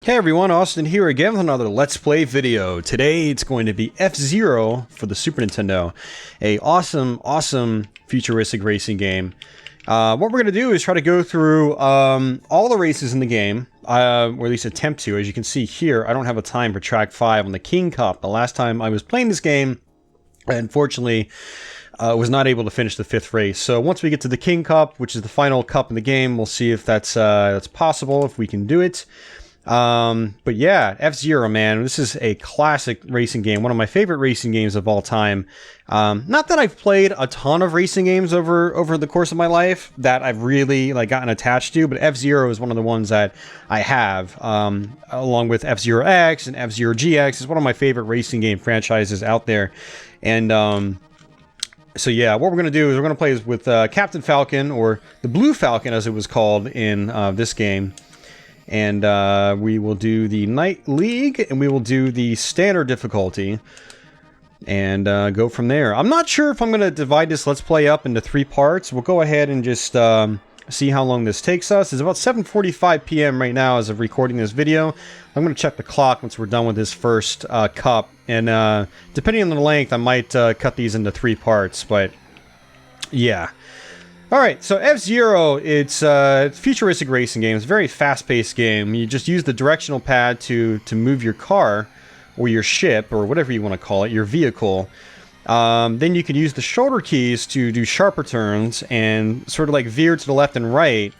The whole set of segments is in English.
Hey everyone, Austin here again with another Let's Play video. Today it's going to be F-Zero for the Super Nintendo. A awesome futuristic racing game. What we're going to do is try to go through all the races in the game, or at least attempt to. As you can see here, I don't have a time for track 5 on the King Cup. The last time I was playing this game, I unfortunately was not able to finish the 5th race. So once we get to the King Cup, which is the final cup in the game, we'll see if that's possible, if we can do it. But yeah, F-Zero, man, this is a classic racing game, one of my favorite racing games of all time. Not that I've played a ton of racing games over the course of my life that I've really gotten attached to, but F-Zero is one of the ones that I have, along with F-Zero X and F-Zero GX. It's one of my favorite racing game franchises out there. And so yeah, what we're going to do is we're going to play with Captain Falcon, or the Blue Falcon as it was called in this game. And we will do the Night League, and we will do the standard difficulty, and go from there. I'm not sure if I'm going to divide this Let's Play up into 3 parts. We'll go ahead and just see how long this takes us. It's about 7:45 p.m. right now as of recording this video. I'm going to check the clock once we're done with this first cup, and depending on the length, I might cut these into 3 parts, but yeah. Alright, so F-Zero, it's a futuristic racing game. It's a very fast-paced game. You just use the directional pad to move your car, or your ship, or whatever you want to call it, your vehicle. Then you can use the shoulder keys to do sharper turns, and sort of veer to the left and right.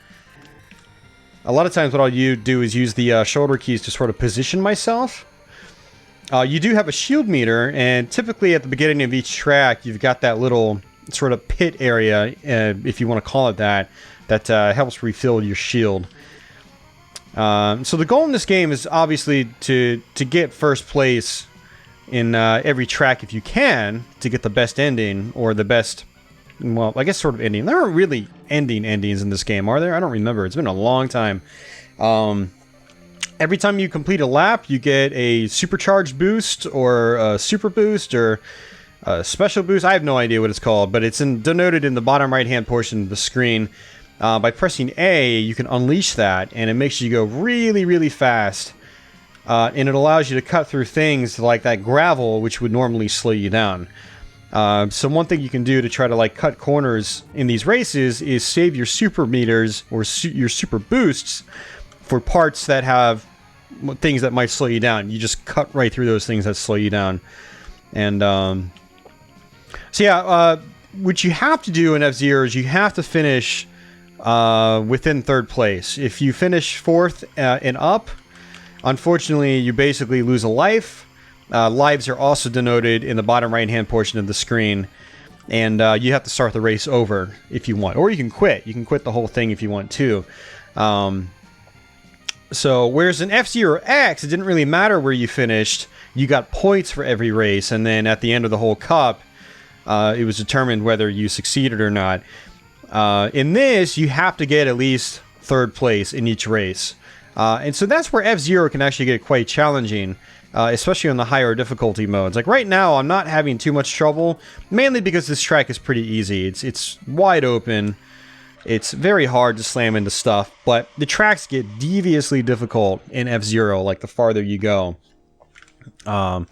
A lot of times what I'll do is use the shoulder keys to sort of position myself. You do have a shield meter, and typically at the beginning of each track, you've got that little sort of pit area, if you want to call it that helps refill your shield. So the goal in this game is obviously to get first place in every track if you can, to get the best ending, or the best, well, I guess sort of ending. There aren't really endings in this game, are there? I don't remember. It's been a long time. Every time you complete a lap, you get a supercharged boost, or a super boost, or special boost. I have no idea what it's called, but it's denoted in the bottom right hand portion of the screen. By pressing A, you can unleash that, and it makes you go really fast, and it allows you to cut through things like that gravel, which would normally slow you down. So one thing you can do to try to cut corners in these races is save your super meters, or your super boosts, for parts that have things that might slow you down. You just cut right through those things that slow you down. And so yeah, what you have to do in F-Zero is you have to finish within 3rd place. If you finish 4th and up, unfortunately, you basically lose a life. Lives are also denoted in the bottom right-hand portion of the screen, and you have to start the race over if you want. Or you can quit. You can quit the whole thing if you want to. So, whereas in F-Zero X, it didn't really matter where you finished. You got points for every race, and then at the end of the whole cup, it was determined whether you succeeded or not. In this, you have to get at least 3rd place in each race. And so that's where F-Zero can actually get quite challenging, especially on the higher difficulty modes. Like right now, I'm not having too much trouble, mainly because this track is pretty easy. It's wide open. It's very hard to slam into stuff, but the tracks get deviously difficult in F-Zero, the farther you go. So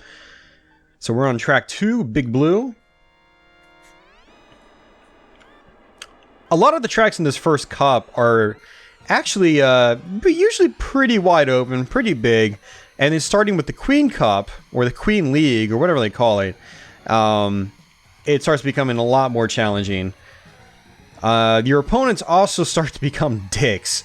we're on track 2, Big Blue. A lot of the tracks in this first cup are actually usually pretty wide open, pretty big, and then starting with the Queen Cup, or the Queen League, or whatever they call it, it starts becoming a lot more challenging. Your opponents also start to become dicks.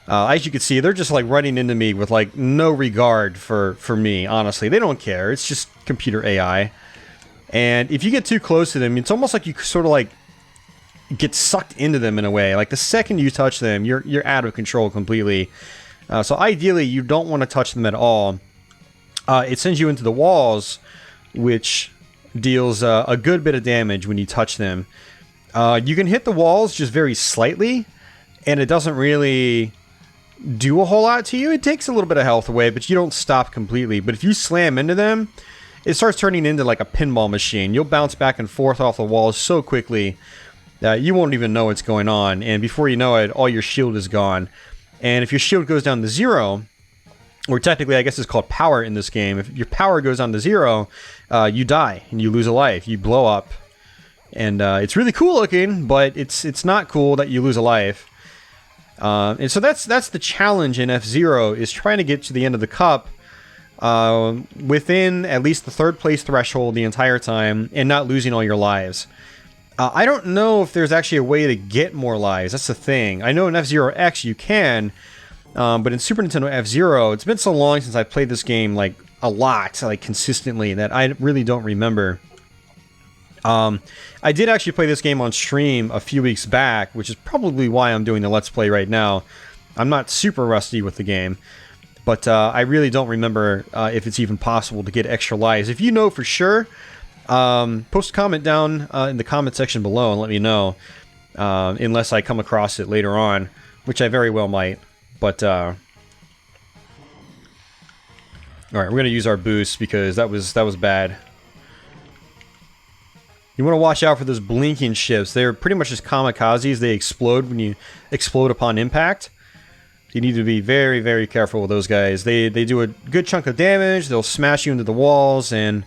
As you can see, they're just running into me with no regard for me, honestly. They don't care. It's just computer AI. And if you get too close to them, it's almost like you sort of get sucked into them in a way. The second you touch them, you're out of control completely. So ideally, you don't want to touch them at all. It sends you into the walls, which deals a good bit of damage when you touch them. You can hit the walls just very slightly, and it doesn't really do a whole lot to you. It takes a little bit of health away, but you don't stop completely. But if you slam into them, it starts turning into a pinball machine. You'll bounce back and forth off the walls so quickly that you won't even know what's going on, and before you know it, all your shield is gone. And if your shield goes down to 0, or technically I guess it's called power in this game. If your power goes down to 0, you die and you lose a life. You blow up. And it's really cool looking, but it's not cool that you lose a life. And so that's the challenge in F-Zero, is trying to get to the end of the cup within at least the 3rd place threshold the entire time and not losing all your lives. I don't know if there's actually a way to get more lives. That's the thing. I know in F-Zero X you can, but in Super Nintendo F-Zero, it's been so long since I played this game like a lot, like consistently, that I really don't remember. I did actually play this game on stream a few weeks back, which is probably why I'm doing the Let's Play right now. I'm not super rusty with the game, but I really don't remember if it's even possible to get extra lives. If you know for sure, post a comment down in the comment section below and let me know, unless I come across it later on, which I very well might. But alright, we're going to use our boost because that was bad. You want to watch out for those blinking ships. They're pretty much just kamikazes. They explode when you explode upon impact. You need to be very, very careful with those guys. They do a good chunk of damage. They'll smash you into the walls, and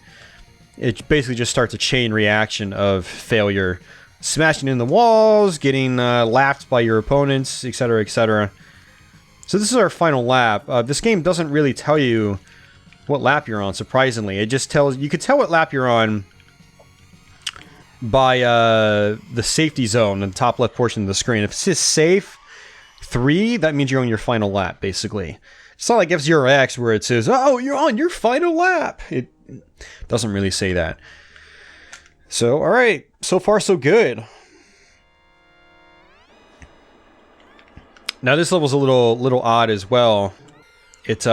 it basically just starts a chain reaction of failure. Smashing in the walls, getting lapped by your opponents, etc., etc. So this is our final lap. This game doesn't really tell you what lap you're on, surprisingly. It just tells... You could tell what lap you're on by the safety zone in the top left portion of the screen. If it says safe 3, that means you're on your final lap, basically. It's not like F-Zero X where it says, oh, you're on your final lap. It doesn't really say that. So, alright. So far, so good. Now, this level's a little odd as well. It,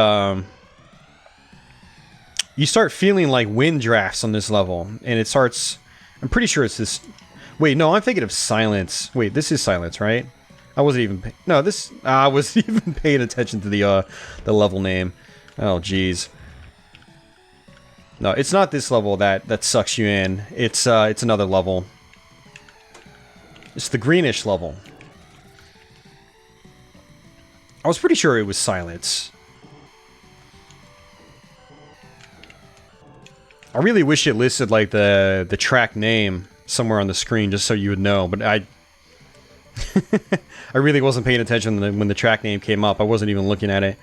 you start feeling like wind drafts on this level, and it starts... I'm pretty sure it's this... Wait, no, I'm thinking of Silence. Wait, this is Silence, right? I wasn't even... No, this... I wasn't even paying attention to the level name. Oh, jeez. No, it's not this level that sucks you in. It's another level. It's the greenish level. I was pretty sure it was Silence. I really wish it listed like the track name somewhere on the screen just so you would know, but I I really wasn't paying attention when the track name came up. I wasn't even looking at it.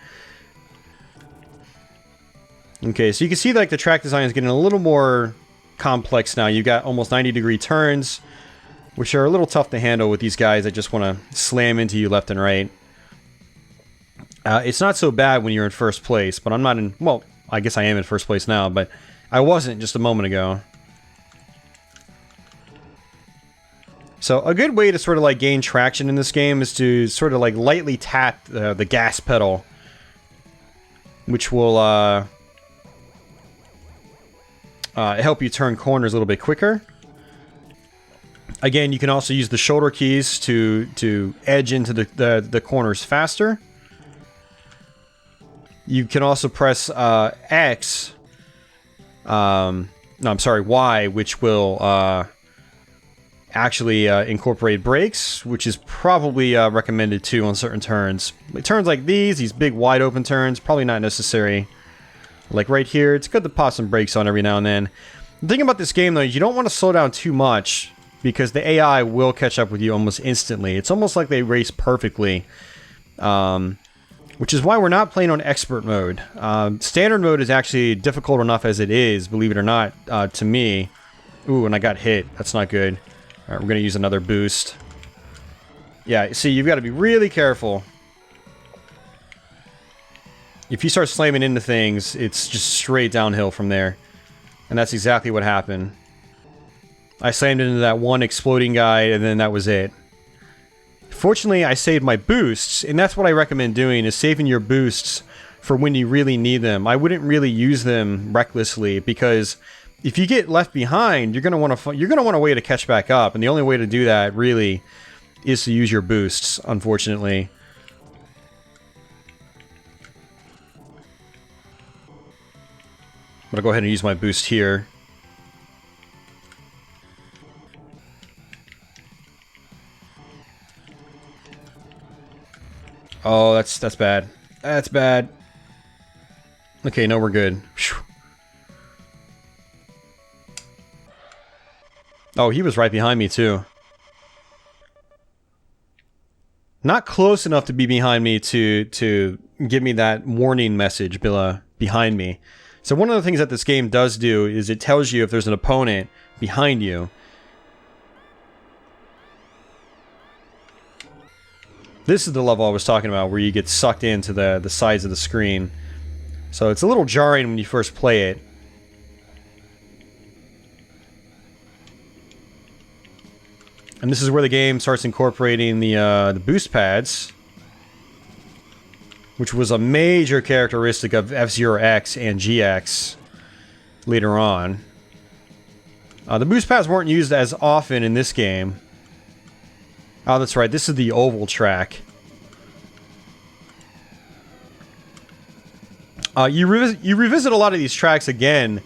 Okay, so you can see like the track design is getting a little more complex now. You've got almost 90-degree turns, which are a little tough to handle with these guys that just want to slam into you left and right. It's not so bad when you're in first place, but I'm not in... Well, I guess I am in first place now, but I wasn't just a moment ago. So a good way to sort of like gain traction in this game is to sort of like lightly tap the gas pedal, which will help you turn corners a little bit quicker. Again, you can also use the shoulder keys to edge into the corners faster. You can also press X. No, I'm sorry, Y, which will actually incorporate brakes, which is probably recommended too on certain turns. Like turns like these big wide open turns, probably not necessary. Like right here, it's good to pop some brakes on every now and then. The thing about this game though, is you don't want to slow down too much because the AI will catch up with you almost instantly. It's almost like they race perfectly. Which is why we're not playing on expert mode. Standard mode is actually difficult enough as it is, believe it or not, to me. Ooh, and I got hit. That's not good. Alright, we're going to use another boost. Yeah, see, you've got to be really careful. If you start slamming into things, it's just straight downhill from there. And that's exactly what happened. I slammed into that one exploding guy, and then that was it. Fortunately, I saved my boosts, and that's what I recommend doing, is saving your boosts for when you really need them. I wouldn't really use them recklessly, because if you get left behind, you're gonna want a way to catch back up, and the only way to do that, really, is to use your boosts, unfortunately. I'm gonna go ahead and use my boost here. Oh, that's bad. That's bad. Okay, no, we're good. Whew. Oh, he was right behind me, too. Not close enough to be behind me to give me that warning message behind me. So one of the things that this game does do is it tells you if there's an opponent behind you. This is the level I was talking about, where you get sucked into the sides of the screen. So it's a little jarring when you first play it. And this is where the game starts incorporating the boost pads, which was a major characteristic of F-Zero X and GX later on. The boost pads weren't used as often in this game. Oh, that's right. This is the oval track. You revisit a lot of these tracks again,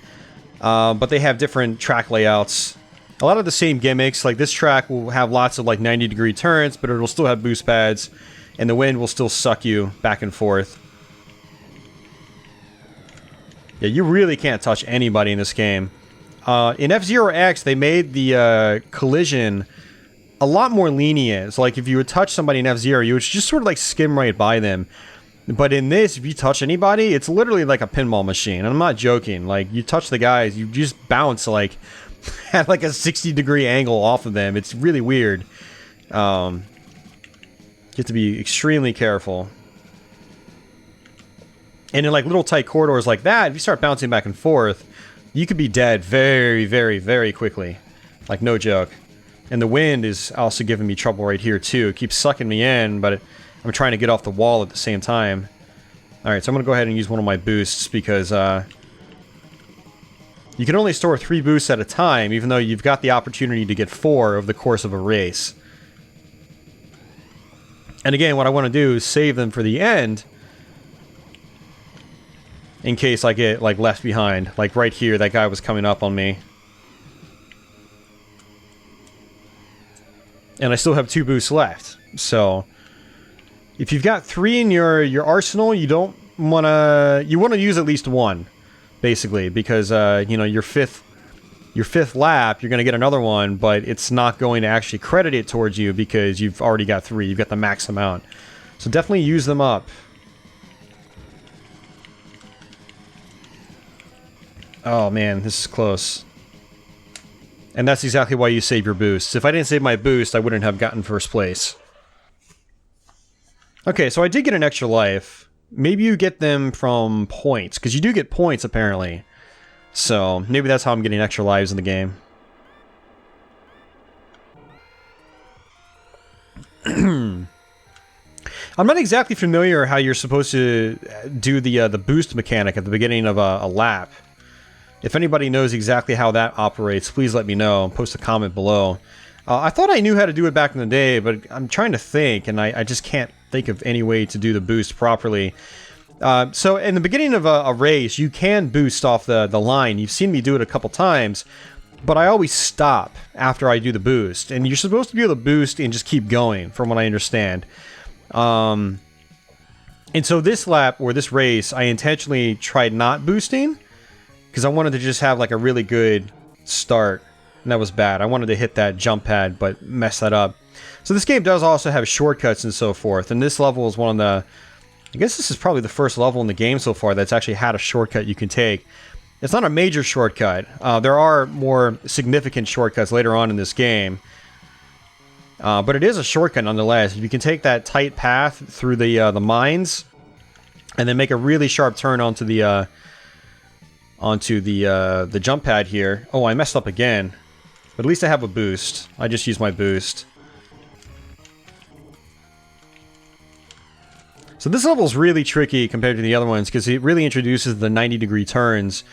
but they have different track layouts. A lot of the same gimmicks. Like this track will have lots of like 90-degree turns, but it'll still have boost pads, and the wind will still suck you back and forth. Yeah, you really can't touch anybody in this game. In F-Zero X, they made the collision a lot more lenient. So like if you would touch somebody in F-Zero, you would just sort of like skim right by them. But in this, if you touch anybody, it's literally like a pinball machine. And I'm not joking. Like you touch the guys, you just bounce like at like a 60-degree angle off of them. It's really weird. You have to be extremely careful. And in like little tight corridors like that, if you start bouncing back and forth, you could be dead very, very, very quickly. Like no joke. And the wind is also giving me trouble right here too. It keeps sucking me in, but I'm trying to get off the wall at the same time. Alright, so I'm going to go ahead and use one of my boosts because you can only store 3 boosts at a time, even though you've got the opportunity to get 4 over the course of a race. And again, what I want to do is save them for the end, in case I get like left behind. Like right here, that guy was coming up on me. And I still have 2 boosts left. So if you've got 3 in your arsenal, you don't want to... You want to use at least 1, basically, because you know, your fifth lap, you're going to get another one, but it's not going to actually credit it towards you because you've already got 3. You've got the max amount. So definitely use them up. Oh man, this is close. And that's exactly why you save your boosts. If I didn't save my boost, I wouldn't have gotten first place. Okay, so I did get an extra life. Maybe you get them from points, because you do get points, apparently. So, maybe that's how I'm getting extra lives in the game. I'm not exactly familiar how you're supposed to do the boost mechanic at the beginning of a lap. If anybody knows exactly how that operates, please let me know. Post a comment below. I thought I knew how to do it back in the day, but I'm trying to think, and I just can't think of any way to do the boost properly. So in the beginning of a race, you can boost off the line. You've seen me do it a couple times, but I always stop after I do the boost. And you're supposed to be able to boost and just keep going, from what I understand. And so this lap, or this race, I intentionally tried not boosting, because I wanted to just have like a really good start. And that was bad. I wanted to hit that jump pad, but mess that up. So this game does also have shortcuts and so forth. And this level is one of the... I guess this is probably the first level in the game so far that's actually had a shortcut you can take. It's not a major shortcut. There are more significant shortcuts later on in this game. But it is a shortcut nonetheless. You can take that tight path through the mines, and then make a really sharp turn onto the jump pad here. Oh, I messed up again. But at least I have a boost. I just used my boost. So this level is really tricky compared to the other ones because it really introduces the 90-degree turns,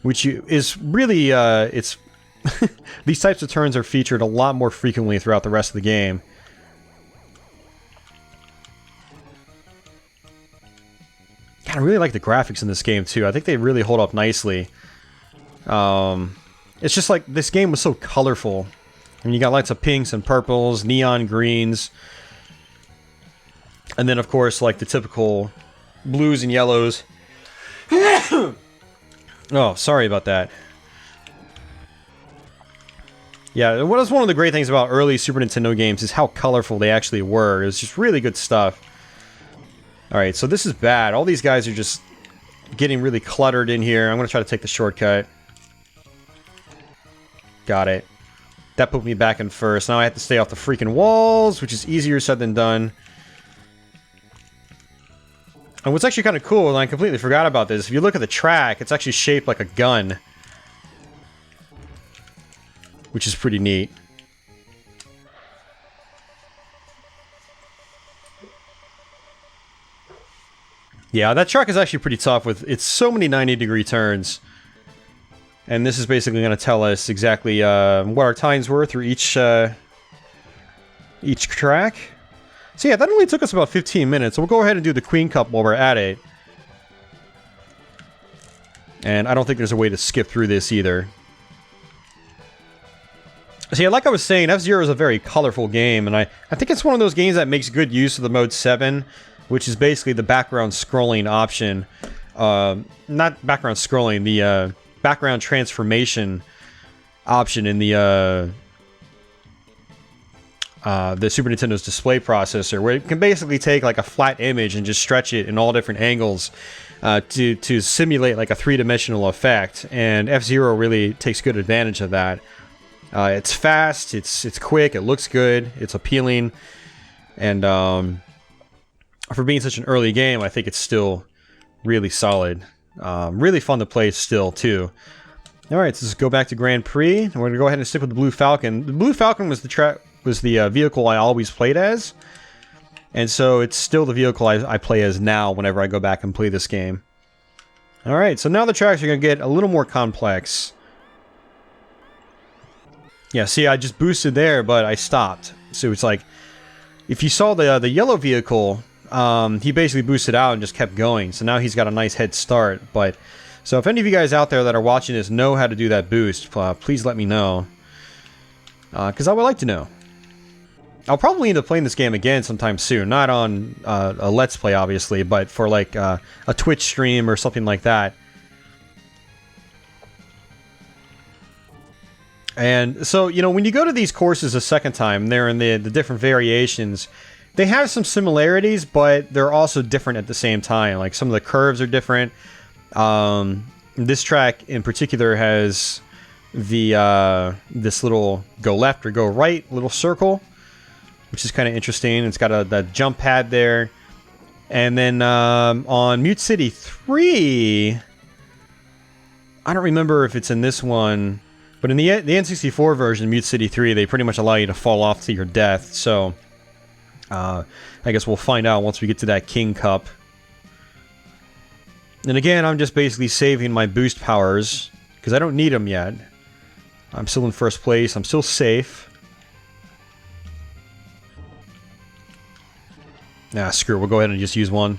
which is really, it's... these types of turns are featured a lot more frequently throughout the rest of the game. God, I really like the graphics in this game too. I think they really hold up nicely. It's just like this game was so colorful. I mean, you got lots of pinks and purples, neon greens. And then, of course, like the typical blues and yellows. Oh, sorry about that. Yeah, what was one of the great things about early Super Nintendo games is how colorful they actually were. It was just really good stuff. Alright, so this is bad. All these guys are just getting really cluttered in here. I'm going to try to take the shortcut. Got it. That put me back in first. Now I have to stay off the freaking walls, which is easier said than done. And what's actually kind of cool, and I completely forgot about this, if you look at the track, it's actually shaped like a gun. Which is pretty neat. Yeah, that track is actually pretty tough with it's so many 90-degree turns. And this is basically going to tell us exactly what our times were through each track. So yeah, that only took us about 15 minutes. So we'll go ahead and do the Queen Cup while we're at it. And I don't think there's a way to skip through this either. So yeah, like I was saying, F-Zero is a very colorful game, and I think it's one of those games that makes good use of the Mode 7, which is basically the background scrolling option. Not background scrolling, the background transformation option in the Super Nintendo's display processor, where it can basically take like a flat image and just stretch it in all different angles to simulate like a three-dimensional effect, and F-Zero really takes good advantage of that. It's fast, it's quick, it looks good, it's appealing, and for being such an early game, I think it's still really solid. Really fun to play still, too. Alright, so let's go back to Grand Prix, and we're going to go ahead and stick with the Blue Falcon. The Blue Falcon was the vehicle I always played as, and so it's still the vehicle I play as now whenever I go back and play this game. Alright, so now the tracks are going to get a little more complex. Yeah, see, I just boosted there, but I stopped. So it's like, if you saw the yellow vehicle, he basically boosted out and just kept going. So now he's got a nice head start. But so if any of you guys out there that are watching this know how to do that boost, please let me know. Because I would like to know. I'll probably end up playing this game again sometime soon. Not on a Let's Play, obviously, but for like a Twitch stream or something like that. And so, you know, when you go to these courses a second time, they're in the different variations. They have some similarities, but they're also different at the same time. Like, some of the curves are different. This track, in particular, has the this little go left or go right little circle, which is kind of interesting. It's got that jump pad there. And then on Mute City 3, I don't remember if it's in this one... But in the N64 version, Mute City 3, they pretty much allow you to fall off to your death. So, I guess we'll find out once we get to that King Cup. And again, I'm just basically saving my boost powers, because I don't need them yet. I'm still in first place. I'm still safe. Nah, screw it. We'll go ahead and just use one.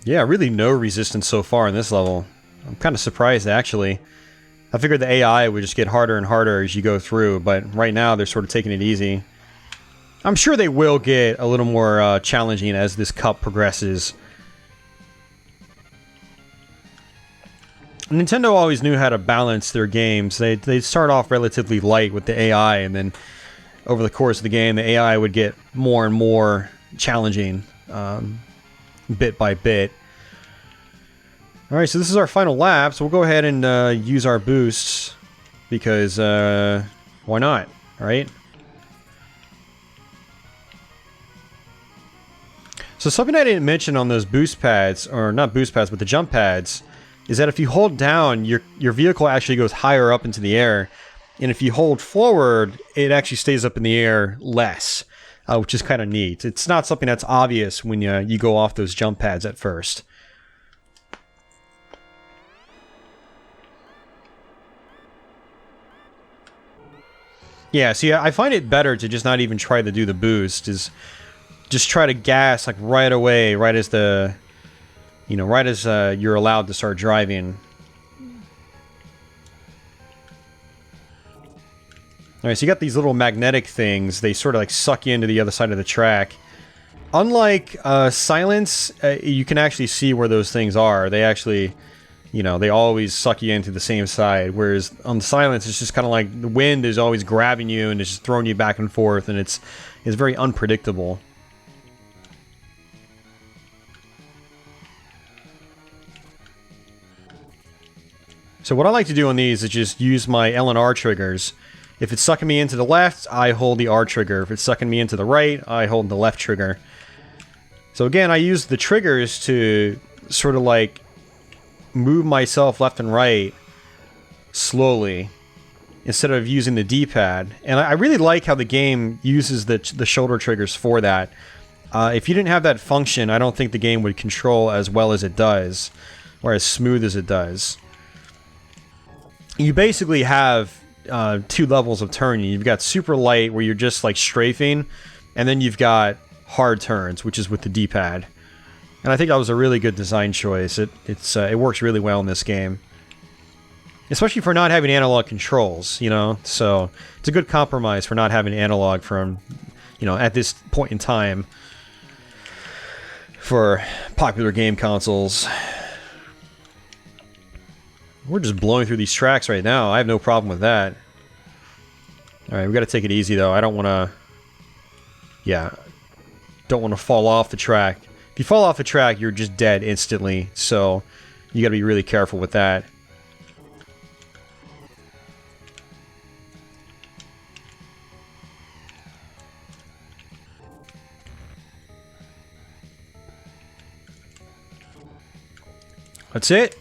Yeah, really no resistance so far in this level. I'm kind of surprised, actually. I figured the AI would just get harder and harder as you go through, but right now they're sort of taking it easy. I'm sure they will get a little more challenging as this cup progresses. Nintendo always knew how to balance their games. They'd start off relatively light with the AI, and then over the course of the game, the AI would get more and more challenging. Bit by bit. Alright, so this is our final lap, so we'll go ahead and use our boosts, because why not, right? So something I didn't mention on those boost pads, or not boost pads, but the jump pads, is that if you hold down, your vehicle actually goes higher up into the air, and if you hold forward, it actually stays up in the air less. Which is kind of neat. It's not something that's obvious when you go off those jump pads at first. Yeah, see, I find it better to just not even try to do the boost. Is just try to gas like right away, right as the You know, right as you're allowed to start driving. Alright, so you got these little magnetic things. They sort of like suck you into the other side of the track. Unlike Silence, you can actually see where those things are. They actually, you know, they always suck you into the same side. Whereas on Silence, it's just kind of like the wind is always grabbing you and it's just throwing you back and forth, and it's very unpredictable. So what I like to do on these is just use my L and R triggers. If it's sucking me into the left, I hold the R trigger. If it's sucking me into the right, I hold the left trigger. So again, I use the triggers to sort of like move myself left and right slowly instead of using the D-pad. And I really like how the game uses the shoulder triggers for that. If you didn't have that function, I don't think the game would control as well as it does, or as smooth as it does. You basically have 2 levels of turning. You've got super light, where you're just like strafing, and then you've got hard turns, which is with the D-pad. And I think that was a really good design choice. It works really well in this game, especially for not having analog controls. You know, so it's a good compromise for not having analog from, you know, at this point in time for popular game consoles. We're just blowing through these tracks right now. I have no problem with that. Alright, we gotta take it easy though. I don't wanna... Yeah. Don't wanna fall off the track. If you fall off the track, you're just dead instantly. So, you gotta be really careful with that. That's it.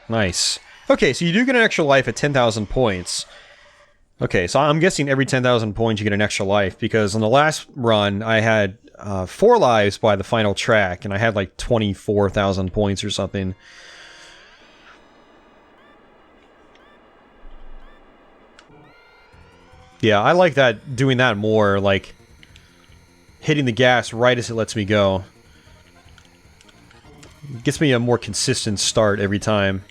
Nice. Okay, so you do get an extra life at 10,000 points. Okay, so I'm guessing every 10,000 points you get an extra life, because on the last run I had 4 lives by the final track, and I had like 24,000 points or something. Yeah, I like that, doing that more, like hitting the gas right as it lets me go. It gets me a more consistent start every time.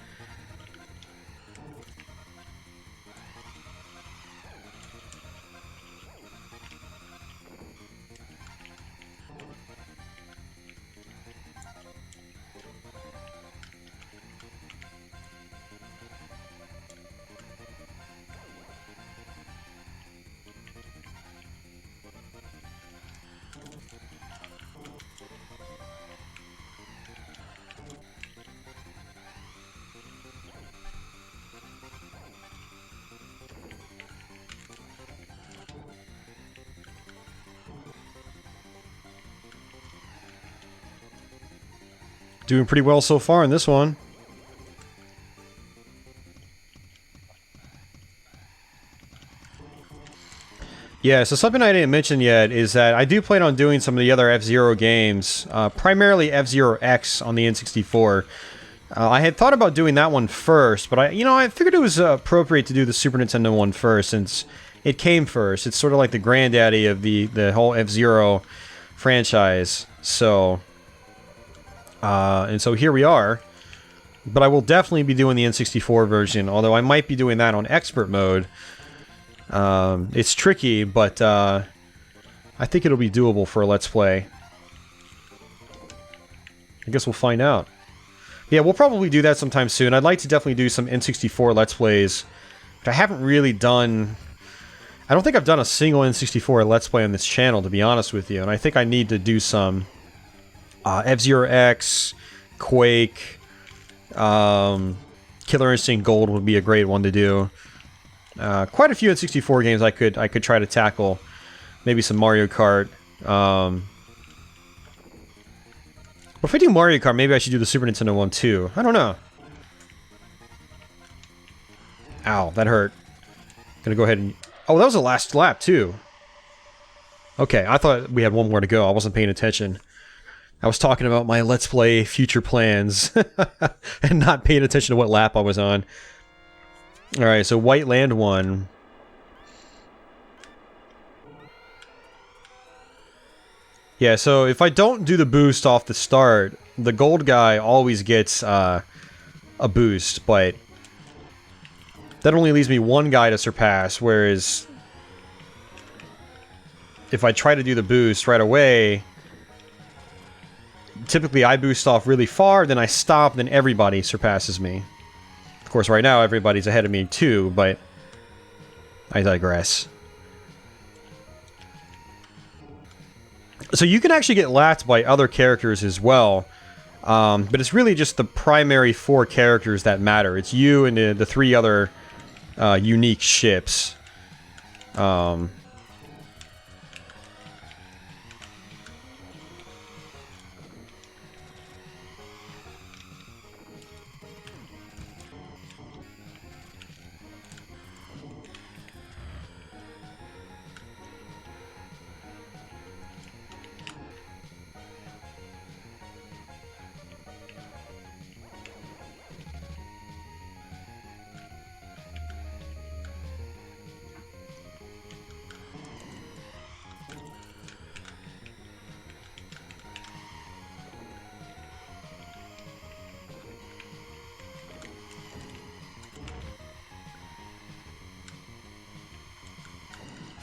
Doing pretty well so far in this one. Yeah, so something I didn't mention yet is that I do plan on doing some of the other F-Zero games, primarily F-Zero X on the N64. I had thought about doing that one first, but I figured it was appropriate to do the Super Nintendo one first, since it came first. It's sort of like the granddaddy of the whole F-Zero franchise. So, and so here we are. But I will definitely be doing the N64 version, although I might be doing that on expert mode. It's tricky, but I think it'll be doable for a Let's Play. I guess we'll find out. Yeah, we'll probably do that sometime soon. I'd like to definitely do some N64 Let's Plays, but I haven't really done... I don't think I've done a single N64 Let's Play on this channel, to be honest with you, and I think I need to do some F-Zero X, Quake, Killer Instinct Gold would be a great one to do. Quite a few N64 games I could try to tackle. Maybe some Mario Kart. But if I do Mario Kart, maybe I should do the Super Nintendo one too. I don't know. Ow, that hurt. Gonna go ahead and... Oh, that was the last lap too. Okay, I thought we had one more to go. I wasn't paying attention. I was talking about my Let's Play future plans and not paying attention to what lap I was on. Alright, so White Land 1. Yeah, so if I don't do the boost off the start, the gold guy always gets a boost, but that only leaves me one guy to surpass, whereas if I try to do the boost right away, typically I boost off really far, then I stop, then everybody surpasses me. Of course, right now everybody's ahead of me too, but I digress. So you can actually get lapped by other characters as well, but it's really just the primary 4 characters that matter. It's you and the 3 other unique ships.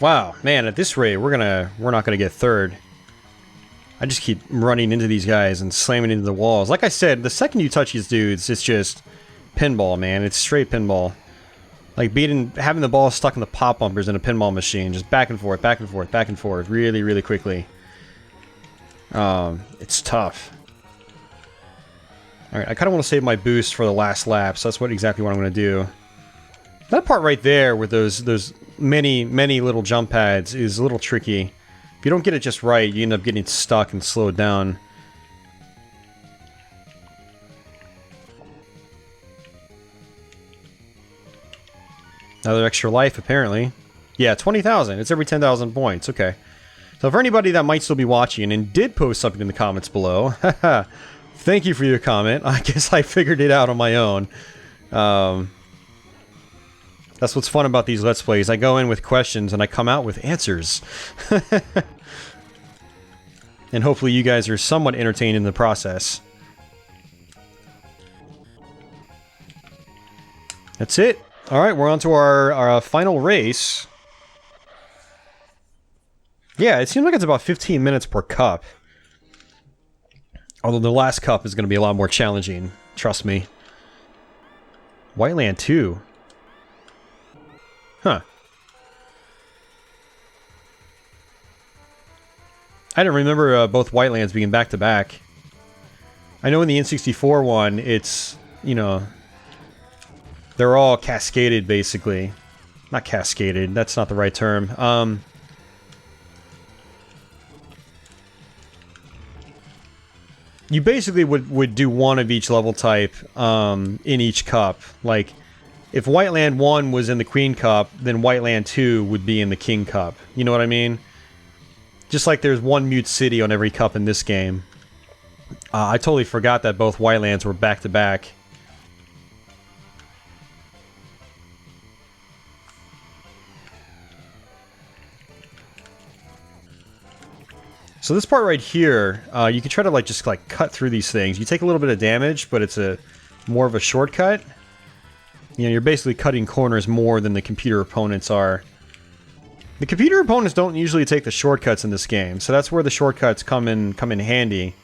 Wow, man, at this rate, we're not gonna get third. I just keep running into these guys and slamming into the walls. Like I said, the second you touch these dudes, it's just pinball, man. It's straight pinball. Like having the ball stuck in the pop bumpers in a pinball machine, just back and forth, back and forth, back and forth, really, really quickly. It's tough. Alright, I kind of want to save my boost for the last lap, so that's exactly what I'm going to do. That part right there with those many little jump pads is a little tricky. If you don't get it just right, you end up getting stuck and slowed down. Another extra life, apparently. Yeah, 20,000. It's every 10,000 points. Okay. So for anybody that might still be watching and did post something in the comments below, thank you for your comment. I guess I figured it out on my own. That's what's fun about these Let's Plays. I go in with questions and I come out with answers. And hopefully you guys are somewhat entertained in the process. That's it. Alright, we're on to our final race. Yeah, it seems like it's about 15 minutes per cup. Although the last cup is going to be a lot more challenging. Trust me. Whiteland 2. Huh. I didn't remember both Whitelands being back-to-back. I know in the N64 one, it's, you know, they're all cascaded, basically. Not cascaded, that's not the right term. You basically would do one of each level type in each cup. Like, if Whiteland 1 was in the Queen Cup, then Whiteland 2 would be in the King Cup. You know what I mean? Just like there's one Mute City on every cup in this game. I totally forgot that both Whitelands were back-to-back. So this part right here, you can try to just cut through these things. You take a little bit of damage, but it's more of a shortcut. You know, you're basically cutting corners more than the computer opponents are. The computer opponents don't usually take the shortcuts in this game, so that's where the shortcuts come in handy.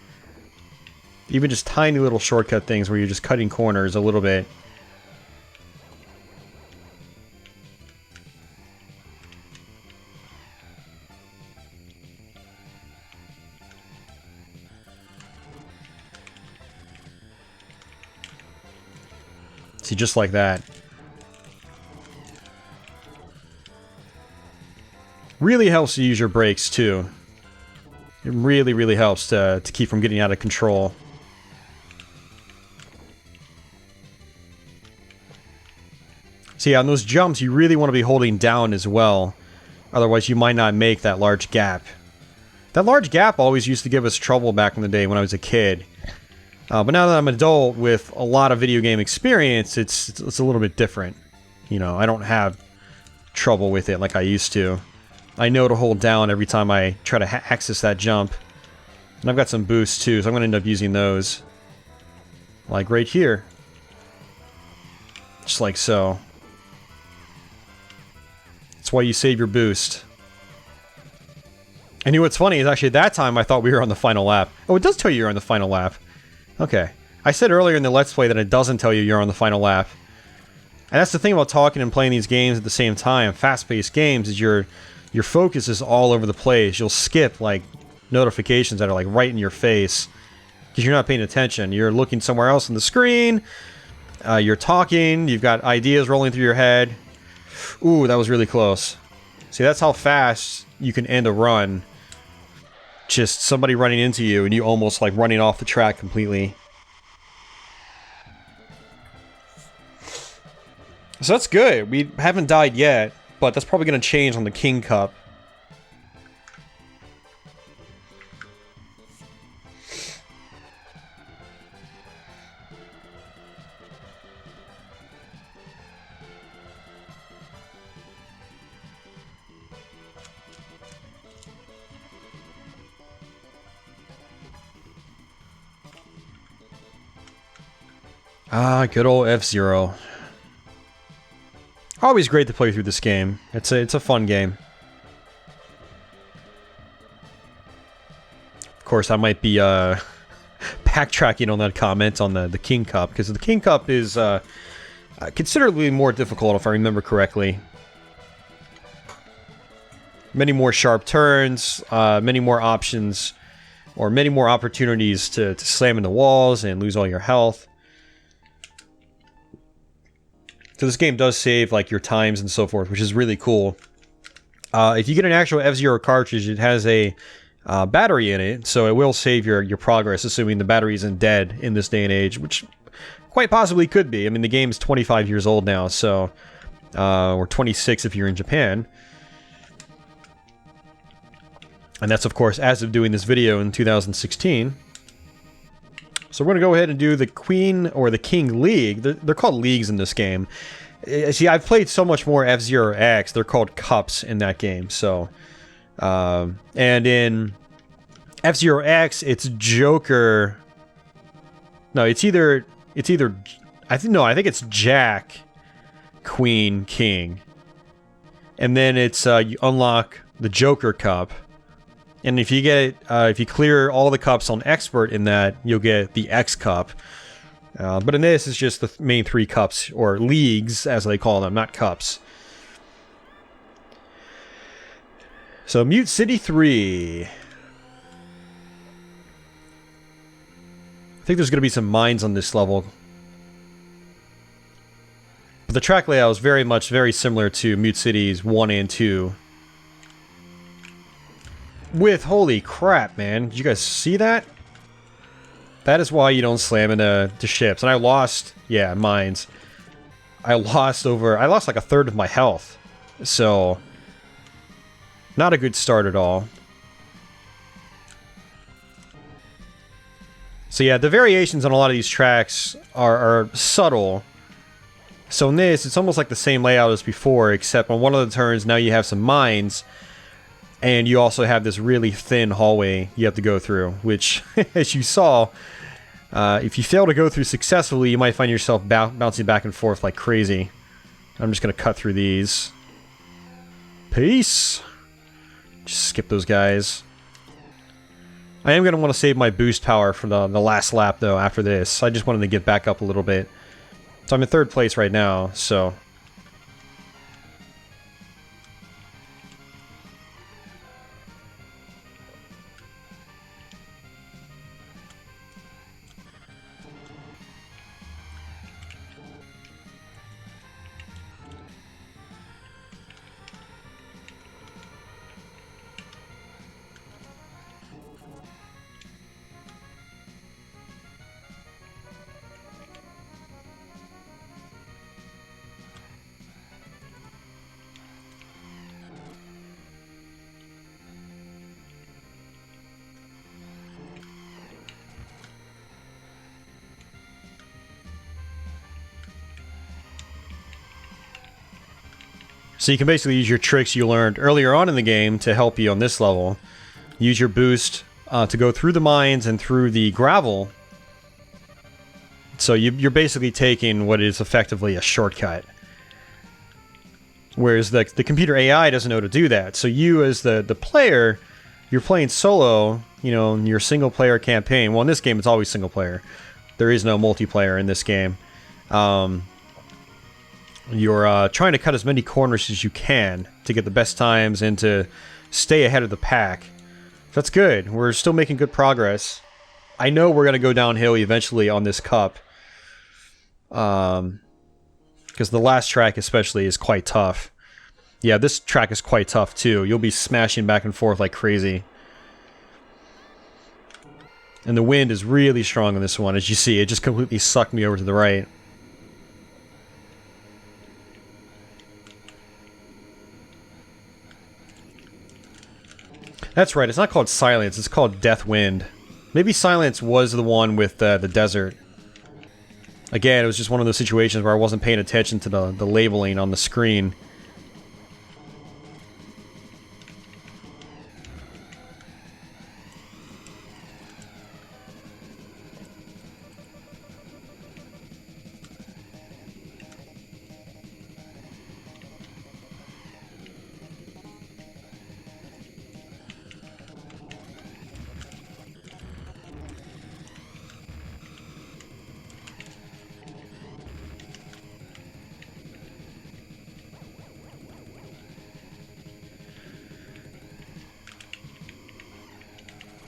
Even just tiny little shortcut things where you're just cutting corners a little bit. See, just like that. Really helps to use your brakes, too. It really, really helps to keep from getting out of control. So yeah, on those jumps, you really want to be holding down as well. Otherwise, you might not make that large gap. That large gap always used to give us trouble back in the day when I was a kid. But now that I'm an adult with a lot of video game experience, it's a little bit different. You know, I don't have trouble with it like I used to. I know to hold down every time I try to access that jump. And I've got some boosts too, so I'm going to end up using those. Like right here. Just like so. That's why you save your boost. And you know what's funny is actually at that time I thought we were on the final lap. Oh, it does tell you you're on the final lap. Okay. I said earlier in the Let's Play that it doesn't tell you you're on the final lap. And that's the thing about talking and playing these games at the same time, fast-paced games, is your focus is all over the place. You'll skip, like, notifications that are, like, right in your face. Because you're not paying attention. You're looking somewhere else on the screen. You're talking. You've got ideas rolling through your head. Ooh, that was really close. See, that's how fast you can end a run. Just somebody running into you and you almost, like, running off the track completely. So that's good. We haven't died yet, but that's probably going to change on the King Cup. Ah, good old F-Zero. Always great to play through this game. It's a fun game. Of course, I might be backtracking on that comment on the King Cup, because the King Cup is considerably more difficult, if I remember correctly. Many more sharp turns, many more options, or many more opportunities to slam into walls and lose all your health. So this game does save, like, your times and so forth, which is really cool. If you get an actual F-Zero cartridge, it has a battery in it, so it will save your progress, assuming the battery isn't dead in this day and age, which quite possibly could be. I mean, the game's 25 years old now, so... or 26 if you're in Japan. And that's, of course, as of doing this video in 2016. So we're going to go ahead and do the Queen or the King League. They're called leagues in this game. See, I've played so much more F-Zero X. They're called cups in that game. So, and in F-Zero X, it's Joker. No, it's either. I think it's Jack, Queen, King, and then it's you unlock the Joker Cup. And if you get if you clear all the cups on Expert in that, you'll get the X Cup. But in this, it's just the main 3 cups, or leagues, as they call them, not cups. So, Mute City 3. I think there's going to be some mines on this level. But the track layout is very similar to Mute Cities 1 and 2. With, holy crap, man. Did you guys see that? That is why you don't slam into ships. And I lost, yeah, mines. I lost like a third of my health. So, not a good start at all. So yeah, the variations on a lot of these tracks are subtle. So in this, it's almost like the same layout as before, except on one of the turns, now you have some mines. And you also have this really thin hallway you have to go through, which, as you saw, if you fail to go through successfully, you might find yourself bouncing back and forth like crazy. I'm just going to cut through these. Peace! Just skip those guys. I am going to want to save my boost power for the last lap, though, after this. I just wanted to get back up a little bit. So I'm in 3rd place right now, so... So you can basically use your tricks you learned earlier on in the game to help you on this level. Use your boost to go through the mines and through the gravel. So you're basically taking what is effectively a shortcut. Whereas the computer AI doesn't know how to do that. So you, as the player, you're playing solo, you know, in your single player campaign. Well, in this game, it's always single player. There is no multiplayer in this game. You're trying to cut as many corners as you can to get the best times and to stay ahead of the pack. That's good. We're still making good progress. I know we're going to go downhill eventually on this cup. Because the last track especially is quite tough. Yeah, this track is quite tough too. You'll be smashing back and forth like crazy. And the wind is really strong on this one. As you see, it just completely sucked me over to the right. That's right, it's not called Silence, it's called Death Wind. Maybe Silence was the one with the desert. Again, it was just one of those situations where I wasn't paying attention to the labeling on the screen.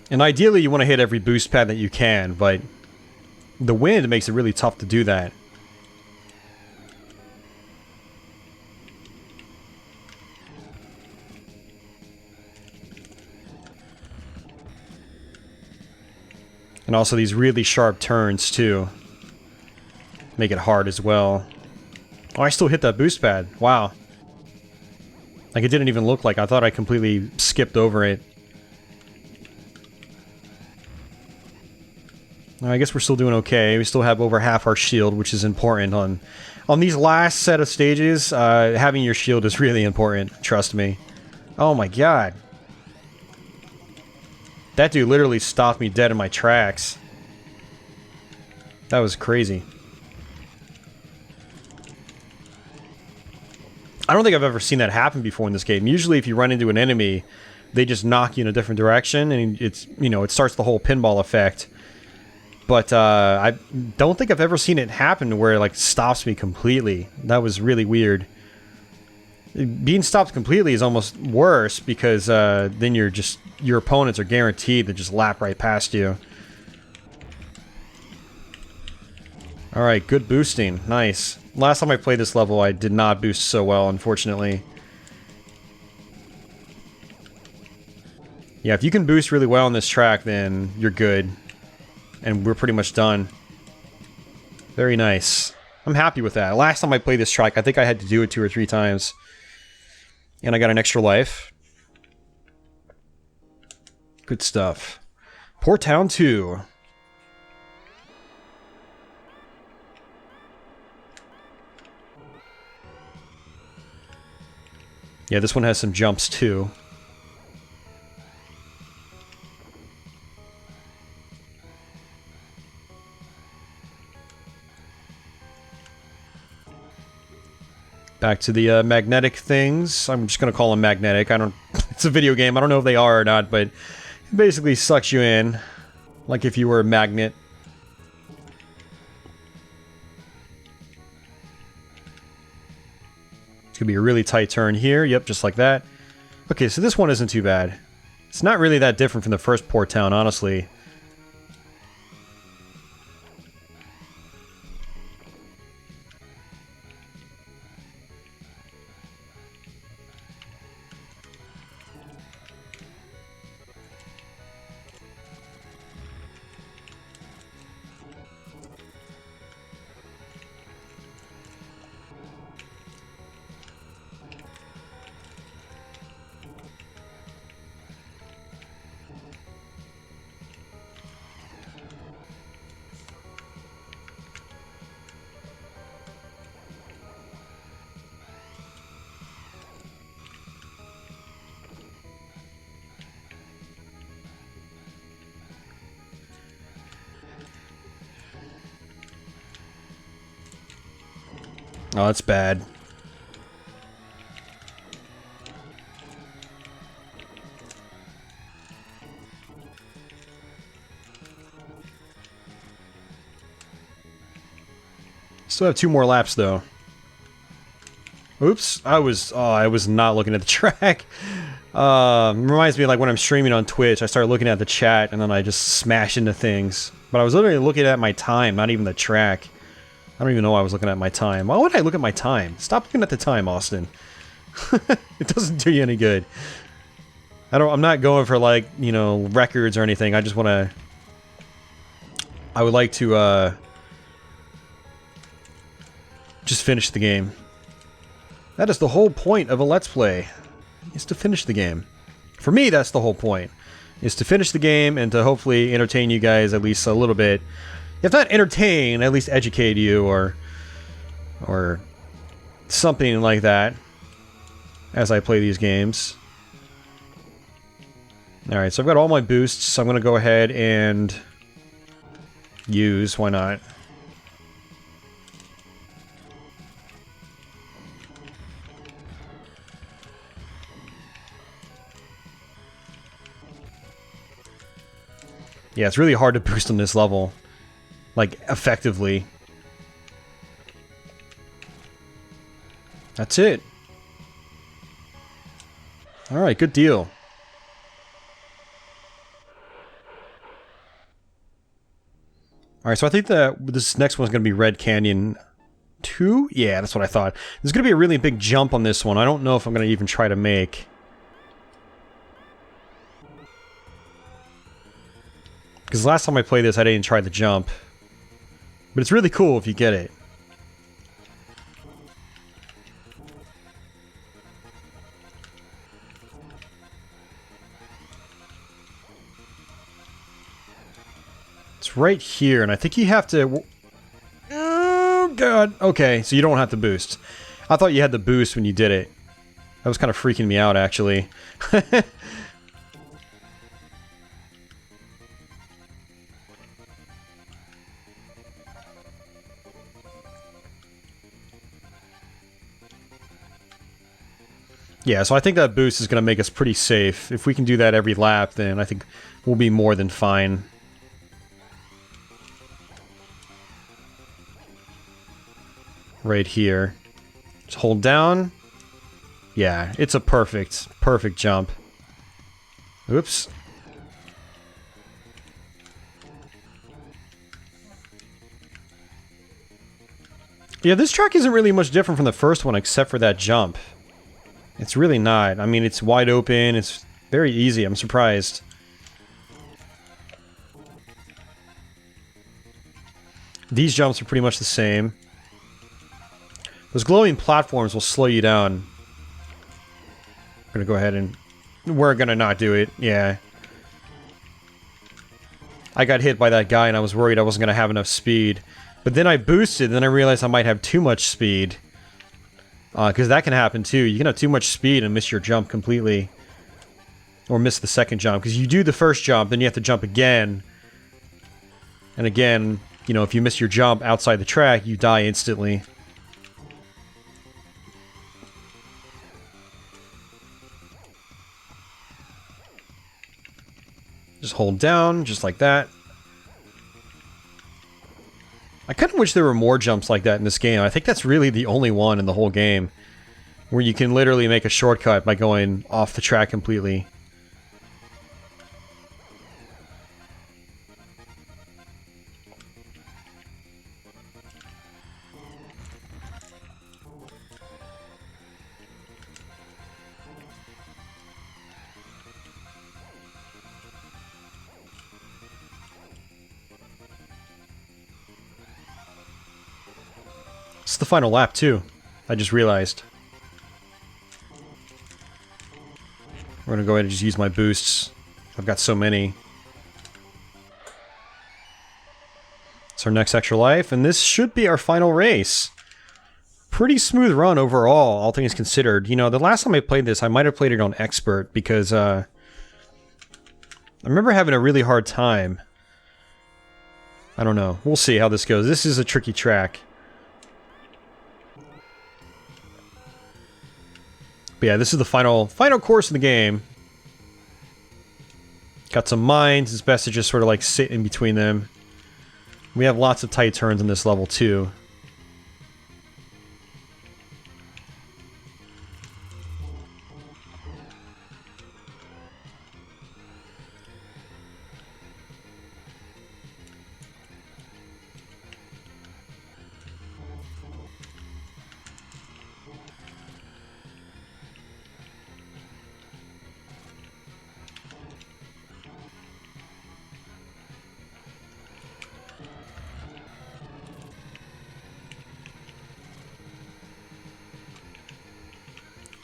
And ideally you want to hit every boost pad that you can, but the wind makes it really tough to do that. And also these really sharp turns too make it hard as well. Oh, I still hit that boost pad. Wow. Like it didn't even look like. I thought I completely skipped over it. I guess we're still doing okay. We still have over half our shield, which is important on these last set of stages. Having your shield is really important. Trust me. Oh my god. That dude literally stopped me dead in my tracks. That was crazy. I don't think I've ever seen that happen before in this game. Usually if you run into an enemy, they just knock you in a different direction, and it's, you know, it starts the whole pinball effect. But I don't think I've ever seen it happen where it like stops me completely. That was really weird. Being stopped completely is almost worse because then your opponents are guaranteed to just lap right past you. Alright, good boosting. Nice. Last time I played this level, I did not boost so well, unfortunately. Yeah, if you can boost really well on this track, then you're good. And we're pretty much done. Very nice. I'm happy with that. Last time I played this track, I think I had to do it 2 or 3 times. And I got an extra life. Good stuff. Port Town 2. Yeah, this one has some jumps too. Back to the magnetic things. I'm just gonna call them magnetic. I don't... It's a video game. I don't know if they are or not, but it basically sucks you in. Like if you were a magnet. It's gonna be a really tight turn here. Yep, just like that. Okay, so this one isn't too bad. It's not really that different from the first Port Town, honestly. Oh, that's bad. Still have 2 more laps, though. Oops, I was not looking at the track. Reminds me of like when I'm streaming on Twitch, I start looking at the chat and then I just smash into things. But I was literally looking at my time, not even the track. I don't even know why I was looking at my time. Why would I look at my time? Stop looking at the time, Austin. It doesn't do you any good. I'm not going for like, you know, records or anything. I just want to... I would like to, just finish the game. That is the whole point of a Let's Play, is to finish the game. For me, that's the whole point, is to finish the game and to hopefully entertain you guys at least a little bit. If not entertain, at least educate you or something like that as I play these games. Alright, so I've got all my boosts, so I'm going to go ahead and use, why not? Yeah, it's really hard to boost on this level, like, effectively. That's it. Alright, good deal. Alright, so I think that this next one's going to be Red Canyon 2? Yeah, that's what I thought. There's going to be a really big jump on this one. I don't know if I'm going to even try to make. Because last time I played this, I didn't try the jump. But it's really cool if you get it. It's right here, and I think you have to... Oh, God. Okay, so you don't have to boost. I thought you had to boost when you did it. That was kind of freaking me out, actually. Yeah, so I think that boost is going to make us pretty safe. If we can do that every lap, then I think we'll be more than fine. Right here. Just hold down. Yeah, it's a perfect jump. Oops. Yeah, this track isn't really much different from the first one except for that jump. It's really not. I mean, it's wide open. It's very easy. I'm surprised. These jumps are pretty much the same. Those glowing platforms will slow you down. I'm gonna go ahead and... We're gonna not do it. Yeah. I got hit by that guy and I was worried I wasn't gonna have enough speed. But then I boosted, and then I realized I might have too much speed. Because that can happen too. You can have too much speed and miss your jump completely. Or miss the second jump. Because you do the first jump, then you have to jump again. And again, you know, if you miss your jump outside the track, you die instantly. Just hold down, just like that. I kind of wish there were more jumps like that in this game. I think that's really the only one in the whole game where you can literally make a shortcut by going off the track completely. It's the final lap, too. I just realized. We're gonna go ahead and just use my boosts. I've got so many. It's our next extra life, and this should be our final race. Pretty smooth run overall, all things considered. You know, the last time I played this, I might have played it on Expert, because, I remember having a really hard time. I don't know. We'll see how this goes. This is a tricky track. But yeah, this is the final course of the game. Got some mines. It's best to just sort of like sit in between them. We have lots of tight turns in this level too.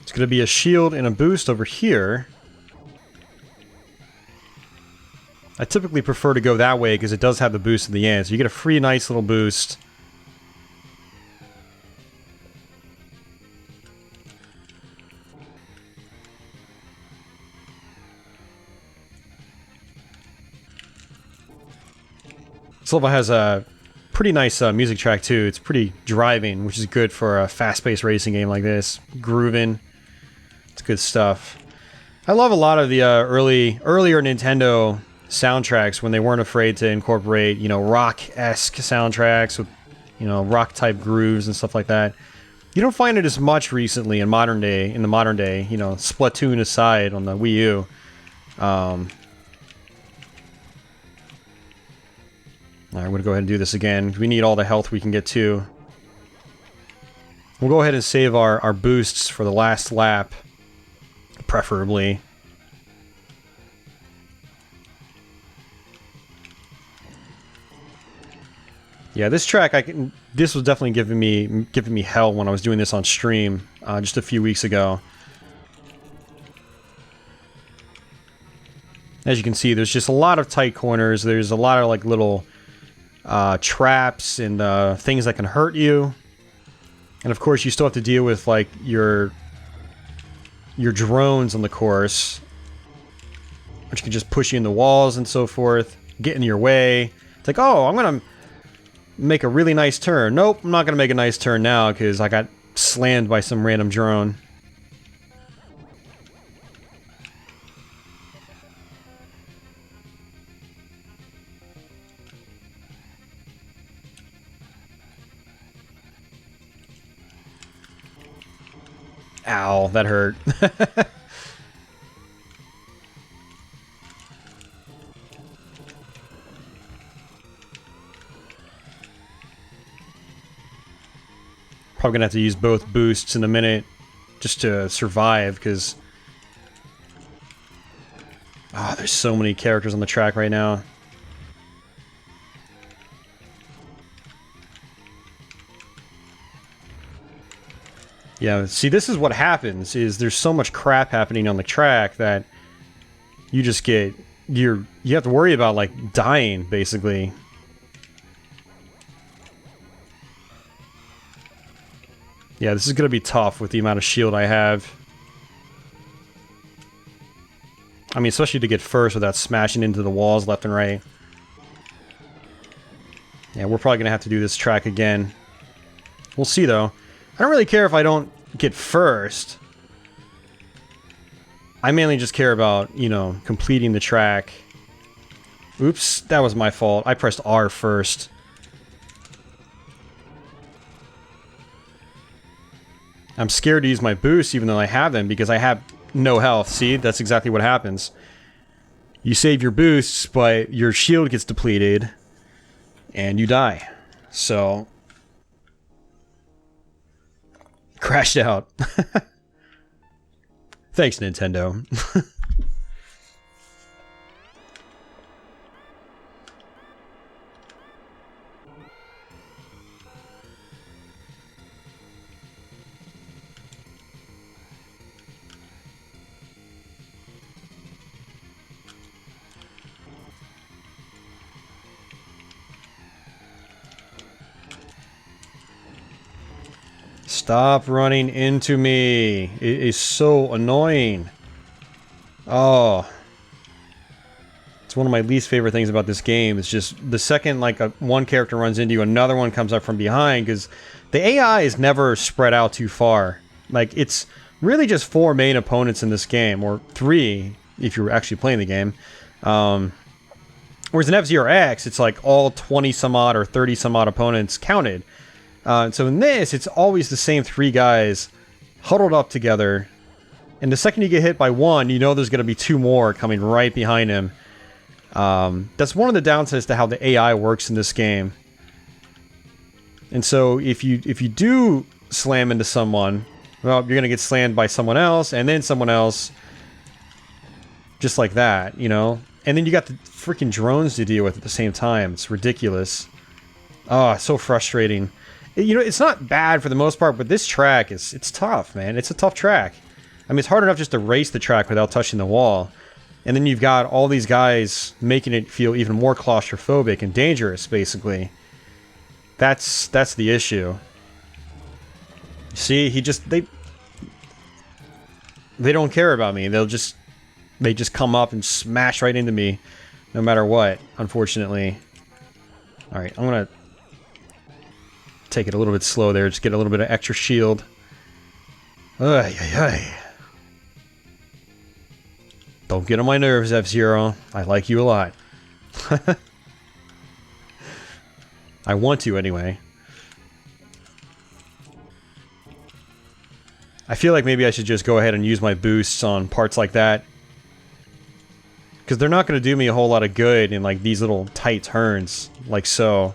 It's going to be a shield and a boost over here. I typically prefer to go that way because it does have the boost at the end. So you get a free nice little boost. This level has a pretty nice music track too. It's pretty driving, which is good for a fast-paced racing game like this. Grooving. It's good stuff. I love a lot of the earlier Nintendo soundtracks when they weren't afraid to incorporate, you know, rock-esque soundtracks with, you know, rock-type grooves and stuff like that. You don't find it as much recently in the modern day, you know, Splatoon aside on the Wii U. Alright, I'm going to go ahead and do this again. We need all the health we can get to. We'll go ahead and save our boosts for the last lap, preferably. Yeah, this track this was definitely giving me hell when I was doing this on stream just a few weeks ago. As you can see, there's just a lot of tight corners. There's a lot of like little traps and things that can hurt you. And of course, you still have to deal with like your drones on the course, which can just push you in the walls and so forth, get in your way. It's like, oh, I'm gonna make a really nice turn. Nope, I'm not gonna make a nice turn now because I got slammed by some random drone. Ow, that hurt. Probably gonna have to use both boosts in a minute just to survive, because there's so many characters on the track right now. Yeah, see, this is what happens, is there's so much crap happening on the track that you just get, you have to worry about, like, dying, basically. Yeah, this is gonna be tough with the amount of shield I have. I mean, especially to get first without smashing into the walls left and right. Yeah, we're probably gonna have to do this track again. We'll see, though. I don't really care if I don't get first. I mainly just care about, you know, completing the track. Oops, that was my fault. I pressed R first. I'm scared to use my boosts even though I have them because I have no health. See, that's exactly what happens. You save your boosts, but your shield gets depleted and you die. So crashed out. Thanks, Nintendo. Stop running into me. It is so annoying. Oh. It's one of my least favorite things about this game. It's just the second like one character runs into you, another one comes up from behind, because the AI is never spread out too far. Like, it's really just 4 main opponents in this game, or 3 if you're actually playing the game. Whereas in F-Zero X, it's like all 20 some odd or 30 some odd opponents counted. So in this, it's always the same 3 guys huddled up together. And the second you get hit by one, you know there's going to be 2 more coming right behind him. That's one of the downsides to how the AI works in this game. And so if you do slam into someone, well, you're going to get slammed by someone else, and then someone else. Just like that, you know? And then you got the freaking drones to deal with at the same time. It's ridiculous. Oh, so frustrating. You know, it's not bad for the most part, but this track it's tough, man. It's a tough track. I mean, it's hard enough just to race the track without touching the wall. And then you've got all these guys making it feel even more claustrophobic and dangerous, basically. That's the issue. See, they don't care about me. They just come up and smash right into me, no matter what, unfortunately. Alright, I'm gonna take it a little bit slow there, just get a little bit of extra shield. Ay, ay, ay. Don't get on my nerves, F-Zero. I like you a lot. I want to, anyway. I feel like maybe I should just go ahead and use my boosts on parts like that. Because they're not going to do me a whole lot of good in like these little tight turns, like so.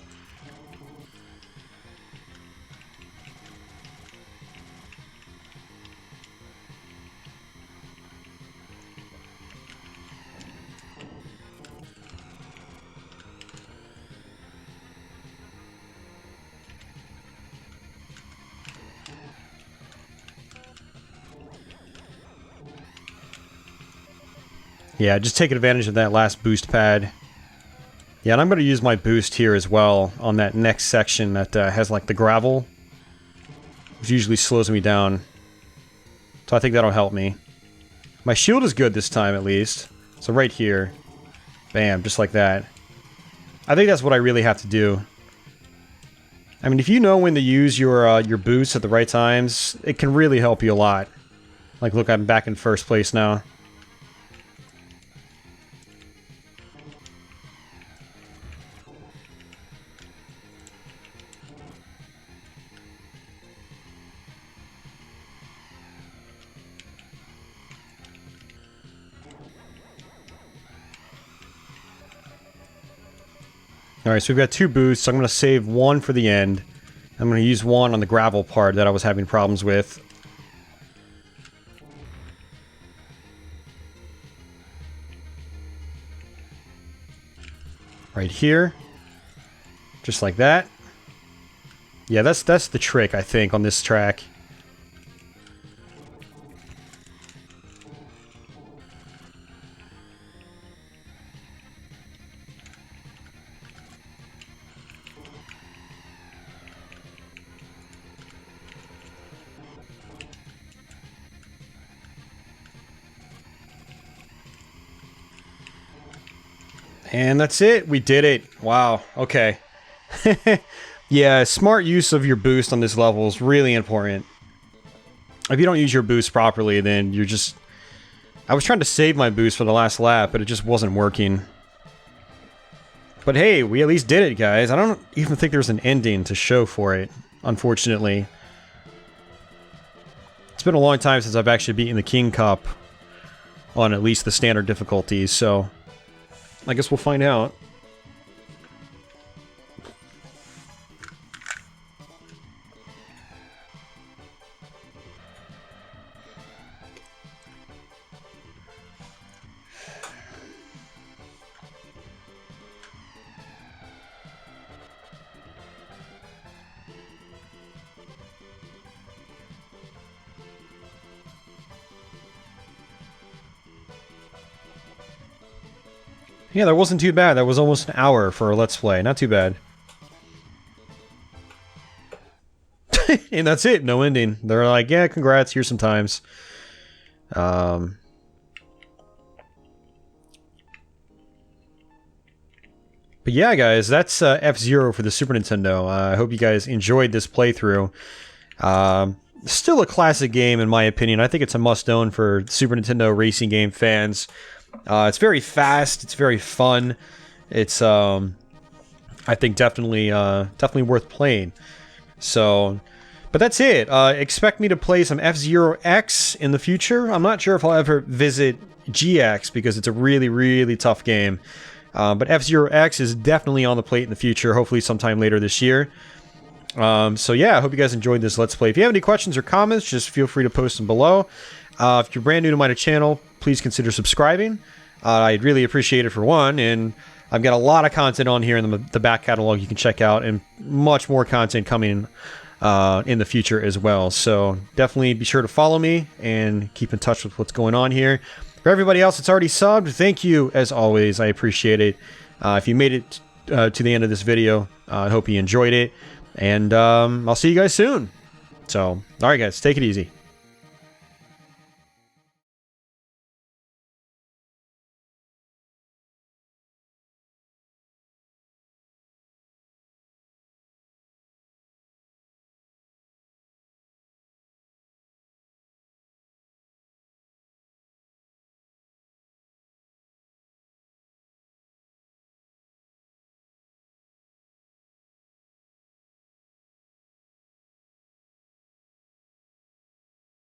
Yeah, just taking advantage of that last boost pad. Yeah, and I'm going to use my boost here as well on that next section that has like the gravel, which usually slows me down. So I think that'll help me. My shield is good this time, at least. So right here. Bam, just like that. I think that's what I really have to do. I mean, if you know when to use your boosts at the right times, it can really help you a lot. Like, look, I'm back in first place now. Alright, so we've got 2 boosts. I'm going to save 1 for the end. I'm going to use 1 on the gravel part that I was having problems with. Right here. Just like that. Yeah, that's the trick, I think, on this track. And that's it. We did it. Wow. Okay. Yeah, smart use of your boost on this level is really important. If you don't use your boost properly, then you're just... I was trying to save my boost for the last lap, but it just wasn't working. But hey, we at least did it, guys. I don't even think there's an ending to show for it, unfortunately. It's been a long time since I've actually beaten the King Cup on at least the standard difficulties, so... I guess we'll find out. Yeah, that wasn't too bad. That was almost an hour for a Let's Play. Not too bad. And that's it. No ending. They're like, yeah, congrats. Here's some times. But yeah, guys, that's F-Zero for the Super Nintendo. I hope you guys enjoyed this playthrough. still a classic game in my opinion. I think it's a must-own for Super Nintendo racing game fans. It's very fast. It's very fun. It's I think definitely worth playing. So, but that's it. Expect me to play some F-Zero X in the future. I'm not sure if I'll ever visit GX because it's a really, really tough game. But F-Zero X is definitely on the plate in the future, hopefully sometime later this year. So yeah, I hope you guys enjoyed this Let's Play. If you have any questions or comments, just feel free to post them below. If you're brand new to my channel, please consider subscribing. I'd really appreciate it for one, and I've got a lot of content on here in the back catalog you can check out, and much more content coming in the future as well. So definitely be sure to follow me and keep in touch with what's going on here. For everybody else that's already subbed, thank you as always. I appreciate it. If you made it to the end of this video, I hope you enjoyed it. And I'll see you guys soon. So, alright guys, take it easy.